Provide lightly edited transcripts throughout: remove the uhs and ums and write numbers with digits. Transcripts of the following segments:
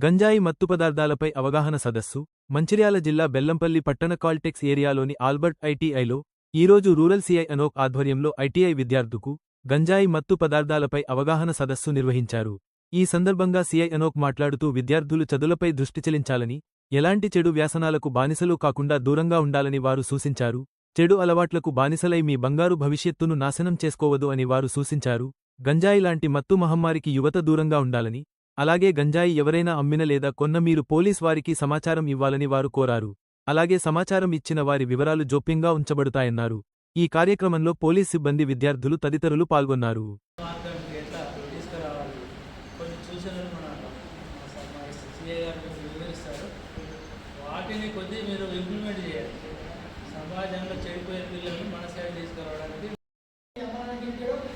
గంజాయి మత్తు పదార్థాలపై అవగాహన సదస్సు మంచిర్యాల జిల్లా బెల్లంపల్లి పట్టణ కాల్టెక్స్ ఏరియాలోని ఆల్బర్ట్ ఐటీఐలో ఈరోజు రూరల్ సిఐ అనోక్ ఆధ్వర్యంలో ఐటీఐ విద్యార్థులకు గంజాయి మత్తు పదార్థాలపై అవగాహన సదస్సు నిర్వహించారు. ఈ సందర్భంగా సిఐ అనోక్ మాట్లాడుతూ విద్యార్థులు చదువులపై దృష్టి చెలించాలని, ఎలాంటి చెడు వ్యాసనాలకు బానిసలు కాకుండా దూరంగా ఉండాలని వారు సూచించారు. చెడు అలవాట్లకు బానిసలై మీ బంగారు భవిష్యత్తును నాశనం చేసుకోవద్దు అని వారు సూచించారు. గంజాయి లాంటి మత్తు మహమ్మారికి యువత దూరంగా ఉండాలని, అలాగే గంజాయి ఎవరైనా అమ్మిన లేదా కొన్న మీరు పోలీస్ వారికి సమాచారం ఇవ్వాలని వారు కోరారు. అలాగే సమాచారం ఇచ్చిన వారి వివరాలు జోప్యంగా ఉంచబడుతాయన్నారు. ఈ కార్యక్రమంలో పోలీస్ సిబ్బంది, విద్యార్థులు తదితరులు పాల్గొన్నారు. వాటిని కొద్ది మీరు ఇంప్లిమెంట్ చేయాలి. సమాజంలో చెడిపోయే పిల్లల్ని మన సైడ్ తీసుకురావడానికి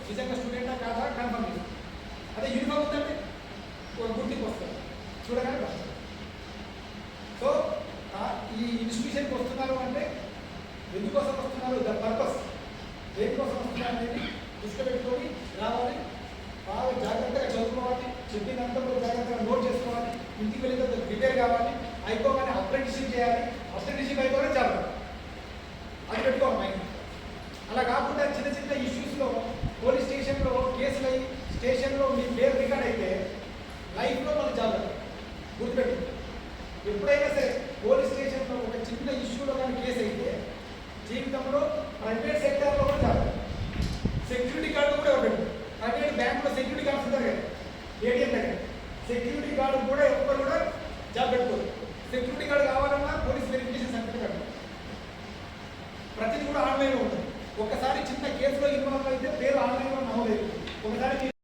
నిజంగా స్టూడెంటా కాదా కన్ఫర్మ్ చేసి అదే యూనిఫామ్ ఉందంటే గుర్తింపు వస్తుంది చూడగానే. సో ఈ ఇన్స్టిట్యూషన్కి వస్తున్నారు అంటే ఎందుకోసం వస్తున్నారు, ద పర్పస్ దేనికోసం వస్తున్నారు అనేది దృష్టి పెట్టుకొని రావాలి. బాగా జాగ్రత్తగా చదువుకోవాలి, చెప్పినంత జాగ్రత్తగా నోట్ చేసుకోవాలి, ఇంటికి వెళ్ళిన తర్వాత ప్రిపేర్ కావాలి, అయిపోగానే అప్రెంటిస్షిప్ చేయాలి, అప్రెంటిస్షిప్ అయిపోగానే జాబ్ అది పెట్టుకోవాలి మైండ్. అలా కాకుండా చిన్న చిన్న ఇష్యూస్లో పోలీస్ స్టేషన్లో కేసులు అయ్యి స్టేషన్లో మీ పేరు రికార్డ్ అయితే లైఫ్లో మన జాబ్ గుర్తుపెట్టి. ఎప్పుడైనా సరే పోలీస్ స్టేషన్లో ఒక చిన్న ఇష్యూలో కానీ కేసు అయితే జీవితంలో ప్రైవేట్ సెక్టర్లో కూడా జాబ్. సెక్యూరిటీ గార్డు కూడా ఎవరు పెట్టారు, ప్రైవేట్ బ్యాంకులో సెక్యూరిటీ గార్డ్స్ ఉంటారు కదా, ఏటీఎం దగ్గర సెక్యూరిటీ గార్డు కూడా ఎవరు కూడా జాబ్ పెట్టుకోరు. సెక్యూరిటీ గార్డు కావాలన్నా పోలీస్ వెరిఫికేషన్ సర్టిఫికేట్ ప్రతిదీ కూడా ఆన్లైన్లో ఉంటుంది.